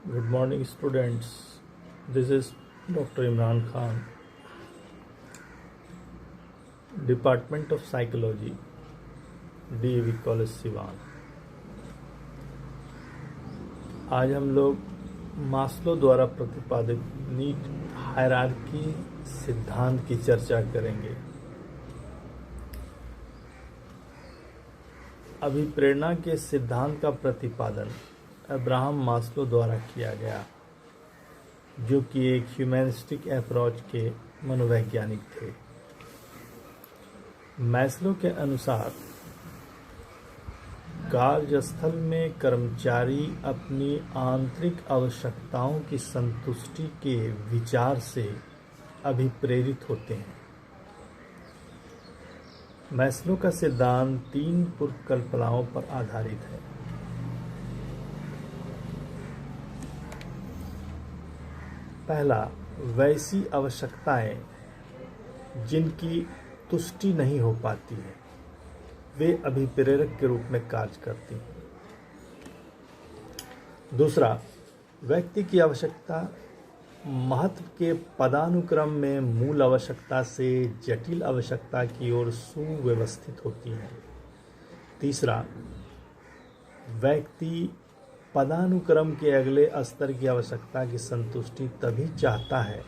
Good morning, students. This is Dr. Imran Khan, Department of Psychology, DAV College Siwan. आज हम लोग Maslow द्वारा प्रतिपादित नीड हायरार्की सिद्धांत की चर्चा करेंगे। अभिप्रेरणा के सिद्धांत का प्रतिपादन अब्राहम मास्लो द्वारा किया गया, जो कि एक ह्यूमैनिस्टिक अप्रोच के मनोवैज्ञानिक थे। मैस्लो के अनुसार कार्यस्थल में कर्मचारी अपनी आंतरिक आवश्यकताओं की संतुष्टि के विचार से अभिप्रेरित होते हैं। मैस्लो का सिद्धांत 3 पूर्वकल्पनाओं पर आधारित है। पहला, वैसी आवश्यकताएं जिनकी तुष्टि नहीं हो पाती है, वे अभिप्रेरक के रूप में कार्य करती हैं। दूसरा, व्यक्ति की आवश्यकता महत्व के पदानुक्रम में मूल आवश्यकता से जटिल आवश्यकता की ओर सुव्यवस्थित होती है। तीसरा, व्यक्ति पदानुक्रम के अगले स्तर की आवश्यकता की संतुष्टि तभी चाहता है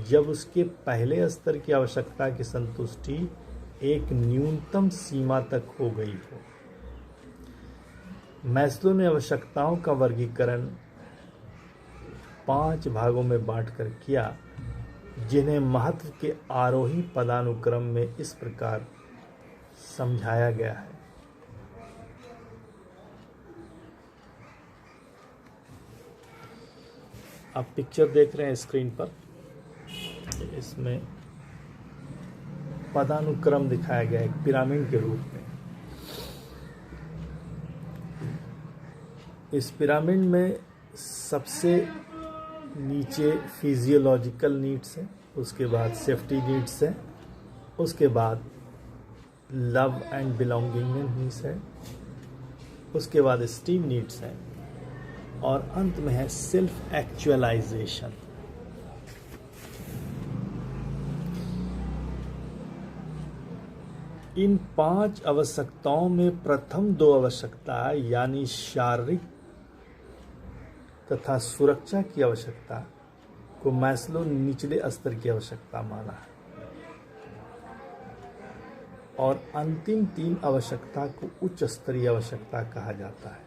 जब उसके पहले स्तर की आवश्यकता की संतुष्टि एक न्यूनतम सीमा तक हो गई हो। मैस्लो ने आवश्यकताओं का वर्गीकरण 5 भागों में बांटकर किया, जिन्हें महत्व के आरोही पदानुक्रम में इस प्रकार समझाया गया है। आप पिक्चर देख रहे हैं स्क्रीन पर, इसमें पदानुक्रम दिखाया गया है एक पिरामिड के रूप में। इस पिरामिड में सबसे नीचे फिजियोलॉजिकल नीड्स है, उसके बाद सेफ्टी नीड्स है, उसके बाद लव एंड बिलोंगिंग नीड्स है, उसके बाद एस्टीम नीड्स है, और अंत में है सेल्फ एक्चुअलाइजेशन। इन 5 आवश्यकताओं में प्रथम 2 आवश्यकता यानी शारीरिक तथा सुरक्षा की आवश्यकता को मैस्लो निचले स्तर की आवश्यकता माना है, और अंतिम 3 आवश्यकता को उच्च स्तरीय आवश्यकता कहा जाता है।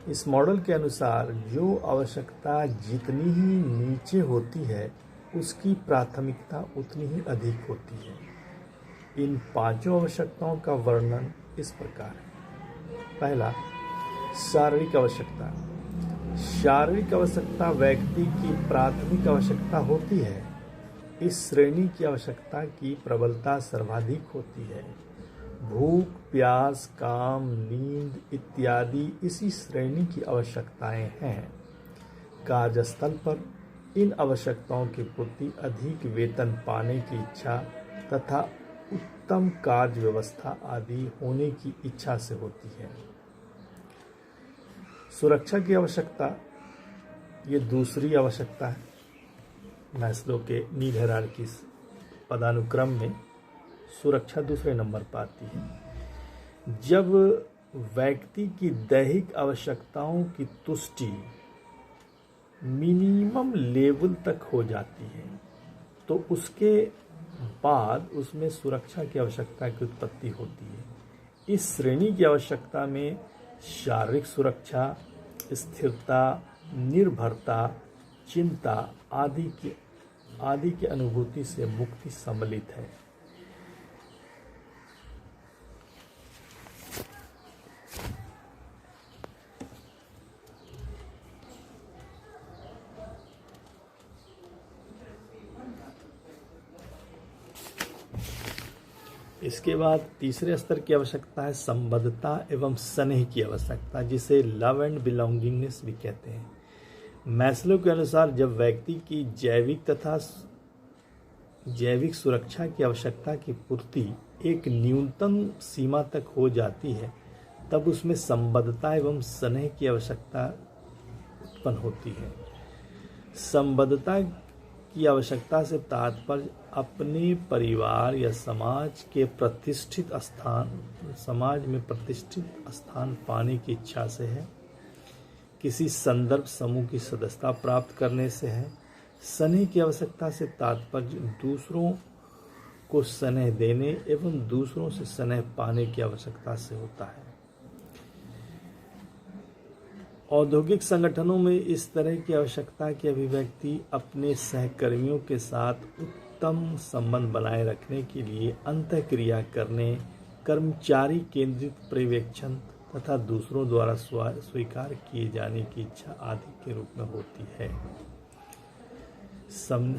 इस मॉडल के अनुसार जो आवश्यकता जितनी ही नीचे होती है, उसकी प्राथमिकता उतनी ही अधिक होती है। इन 5 आवश्यकताओं का वर्णन इस प्रकार है। पहला, शारीरिक आवश्यकता। शारीरिक आवश्यकता व्यक्ति की प्राथमिक आवश्यकता होती है। इस श्रेणी की आवश्यकता की प्रबलता सर्वाधिक होती है। भूख, प्यास, काम, नींद इत्यादि इसी श्रेणी की आवश्यकताएं हैं। कार्यस्थल पर इन आवश्यकताओं की पूर्ति अधिक वेतन पाने की इच्छा तथा उत्तम कार्य व्यवस्था आदि होने की इच्छा से होती है। सुरक्षा की आवश्यकता, ये दूसरी आवश्यकता है। मैस्लो के नीड हायरार्की पदानुक्रम में सुरक्षा दूसरे नंबर पर आती है। जब व्यक्ति की दैहिक आवश्यकताओं की तुष्टि मिनिमम लेवल तक हो जाती है, तो उसके बाद उसमें सुरक्षा की आवश्यकता की उत्पत्ति होती है। इस श्रेणी की आवश्यकता में शारीरिक सुरक्षा, स्थिरता, निर्भरता, चिंता आदि की अनुभूति से मुक्ति सम्मिलित है। इसके बाद तीसरे स्तर की आवश्यकता है संबद्धता एवं स्नेह की आवश्यकता, जिसे लव एंड बिलोंगिंगनेस भी कहते हैं। मैस्लो के अनुसार जब व्यक्ति की जैविक सुरक्षा की आवश्यकता की पूर्ति एक न्यूनतम सीमा तक हो जाती है, तब उसमें संबद्धता एवं स्नेह की आवश्यकता उत्पन्न होती है। संबद्धता की आवश्यकता से तात्पर्य अपने परिवार या समाज में प्रतिष्ठित स्थान पाने की इच्छा से है, किसी संदर्भ समूह की सदस्यता प्राप्त करने से है। स्नेह की आवश्यकता से तात्पर्य दूसरों को स्नेह देने एवं दूसरों से स्नेह पाने की आवश्यकता से होता है। औद्योगिक संगठनों में इस तरह की आवश्यकता की अभिव्यक्ति अपने सहकर्मियों के साथ उत्तम संबंध बनाए रखने के लिए अंतःक्रिया करने, कर्मचारी केंद्रित पर्यवेक्षण तथा दूसरों द्वारा स्वीकार किए जाने की इच्छा आदि के रूप में होती है।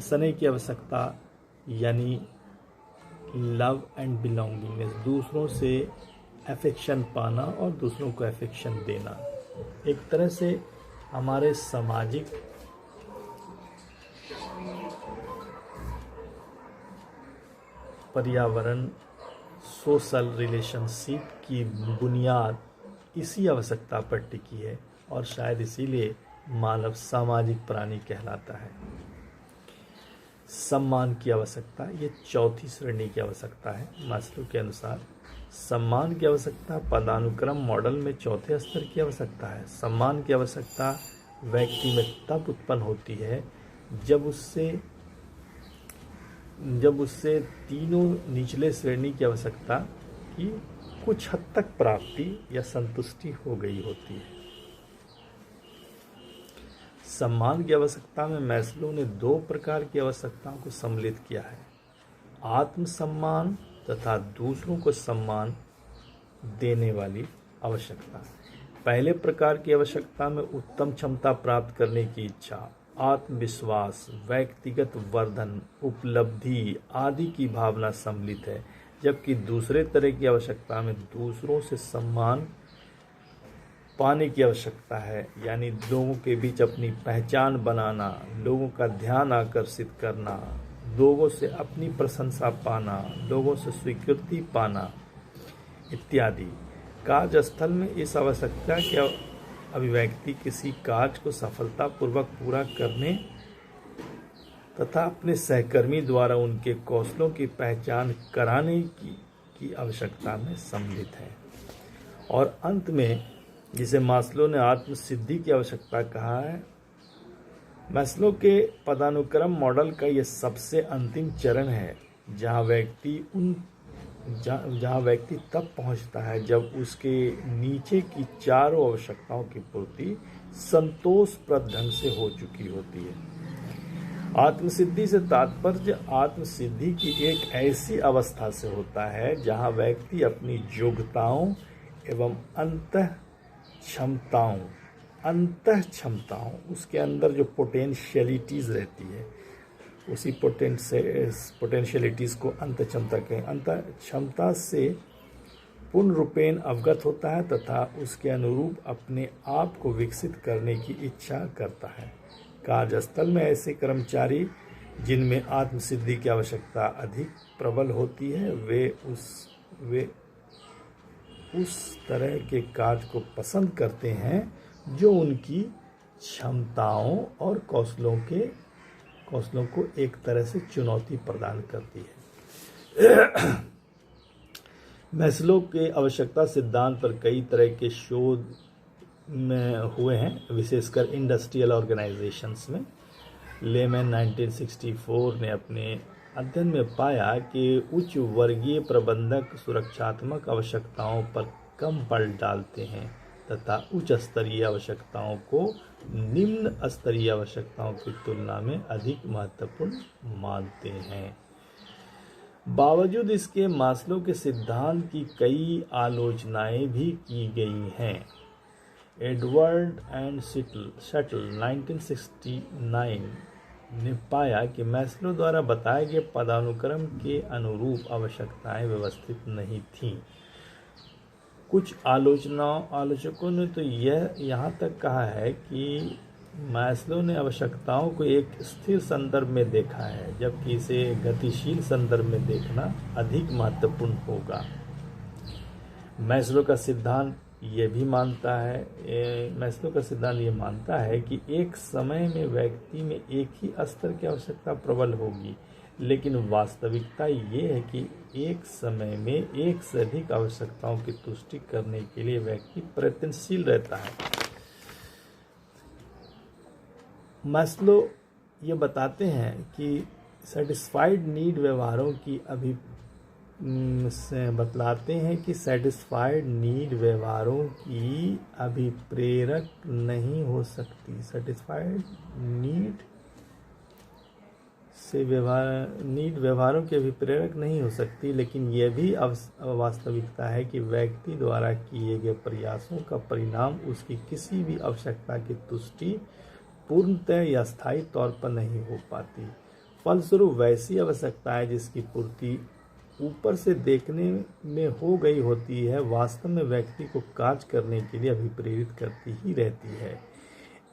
स्नेह की आवश्यकता यानी लव एंड बिलोंगिंगनेस, दूसरों से अफेक्शन पाना और दूसरों को अफेक्शन देना, एक तरह से हमारे सामाजिक पर्यावरण सोशल रिलेशनशिप की बुनियाद इसी आवश्यकता पर टिकी है और शायद इसीलिए मानव सामाजिक प्राणी कहलाता है। सम्मान की आवश्यकता, ये चौथी श्रेणी की आवश्यकता है। मास्लो के अनुसार सम्मान की आवश्यकता पदानुक्रम मॉडल में चौथे स्तर की आवश्यकता है। सम्मान की आवश्यकता व्यक्ति में तब उत्पन्न होती है जब उससे तीनों निचले श्रेणी की आवश्यकता की कुछ हद तक प्राप्ति या संतुष्टि हो गई होती है। सम्मान की आवश्यकता में मैस्लो ने दो प्रकार की आवश्यकताओं को सम्मिलित किया है, आत्मसम्मान तथा दूसरों को सम्मान देने वाली आवश्यकता। पहले प्रकार की आवश्यकता में उत्तम क्षमता प्राप्त करने की इच्छा, आत्मविश्वास, व्यक्तिगत वर्धन, उपलब्धि आदि की भावना सम्मिलित है, जबकि दूसरे तरह की आवश्यकता में दूसरों से सम्मान पाने की आवश्यकता है, यानी लोगों के बीच अपनी पहचान बनाना, लोगों का ध्यान आकर्षित करना, लोगों से अपनी प्रशंसा पाना, लोगों से स्वीकृति पाना इत्यादि। कार्यस्थल में इस आवश्यकता की अभिव्यक्ति किसी कार्य को सफलतापूर्वक पूरा करने तथा अपने सहकर्मी द्वारा उनके कौशलों की पहचान कराने की आवश्यकता में सम्मिलित है। और अंत में जिसे मास्लो ने आत्मसिद्धि की आवश्यकता कहा है, मैस्लो के पदानुक्रम मॉडल का यह सबसे अंतिम चरण है जहाँ व्यक्ति तब पहुँचता है जब उसके नीचे की चारों आवश्यकताओं की पूर्ति संतोषप्रद ढंग से हो चुकी होती है। आत्मसिद्धि से तात्पर्य आत्मसिद्धि की एक ऐसी अवस्था से होता है जहाँ व्यक्ति अपनी योग्यताओं एवं अंतः क्षमताओं उसके अंदर जो पोटेंशियलिटीज़ रहती है, उसी पोटेंशियलिटीज़ को अंत क्षमता कहें, अंत क्षमता से पूर्ण रूपेण अवगत होता है तथा उसके अनुरूप अपने आप को विकसित करने की इच्छा करता है। कार्यस्थल में ऐसे कर्मचारी जिनमें आत्मसिद्धि की आवश्यकता अधिक प्रबल होती है, वे उस तरह के कार्य को पसंद करते हैं जो उनकी क्षमताओं और कौशलों को एक तरह से चुनौती प्रदान करती है। मैस्लो के आवश्यकता सिद्धांत पर कई तरह के शोध में हुए हैं, विशेषकर इंडस्ट्रियल ऑर्गेनाइजेशंस में। लेमैन 1964 ने अपने अध्ययन में पाया कि उच्च वर्गीय प्रबंधक सुरक्षात्मक आवश्यकताओं पर कम बल डालते हैं तथा उच्च स्तरीय आवश्यकताओं को निम्न स्तरीय आवश्यकताओं की तुलना में अधिक महत्वपूर्ण मानते हैं। बावजूद इसके मास्लो के सिद्धांत की कई आलोचनाएं भी की गई हैं। एडवर्ड एंड शटल 1969 ने पाया कि मैस्लो द्वारा बताए गए पदानुक्रम के अनुरूप आवश्यकताएं व्यवस्थित नहीं थीं। कुछ आलोचकों ने तो यहाँ तक कहा है कि मैस्लो ने आवश्यकताओं को एक स्थिर संदर्भ में देखा है, जबकि इसे गतिशील संदर्भ में देखना अधिक महत्वपूर्ण होगा। मैस्लो का सिद्धांत ये भी मानता है, मैस्लो का सिद्धांत ये मानता है कि एक समय में व्यक्ति में एक ही स्तर की आवश्यकता प्रबल होगी, लेकिन वास्तविकता ये है कि एक समय में एक से अधिक आवश्यकताओं की तुष्टि करने के लिए व्यक्ति प्रयत्नशील रहता है। मैस्लो ये बताते हैं कि सेटिस्फाइड नीड व्यवहारों की से बतलाते हैं कि सेटिस्फाइड नीड व्यवहारों की अभिप्रेरक नहीं हो सकती। सेटिस्फाइड नीड से व्यवहारों की अभिप्रेरक नहीं हो सकती, लेकिन यह भी वास्तविकता है कि व्यक्ति द्वारा किए गए प्रयासों का परिणाम उसकी किसी भी आवश्यकता की तुष्टि पूर्णतः या स्थायी तौर पर नहीं हो पाती। फलस्वरूप वैसी आवश्यकताएं जिसकी पूर्ति ऊपर से देखने में हो गई होती है, वास्तव में व्यक्ति को कार्य करने के लिए अभिप्रेरित करती ही रहती है।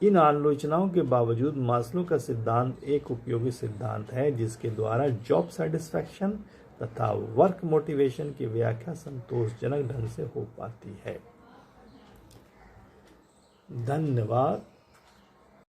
इन आलोचनाओं के बावजूद मास्लो का सिद्धांत एक उपयोगी सिद्धांत है, जिसके द्वारा जॉब सेटिस्फैक्शन तथा वर्क मोटिवेशन की व्याख्या संतोषजनक ढंग से हो पाती है। धन्यवाद।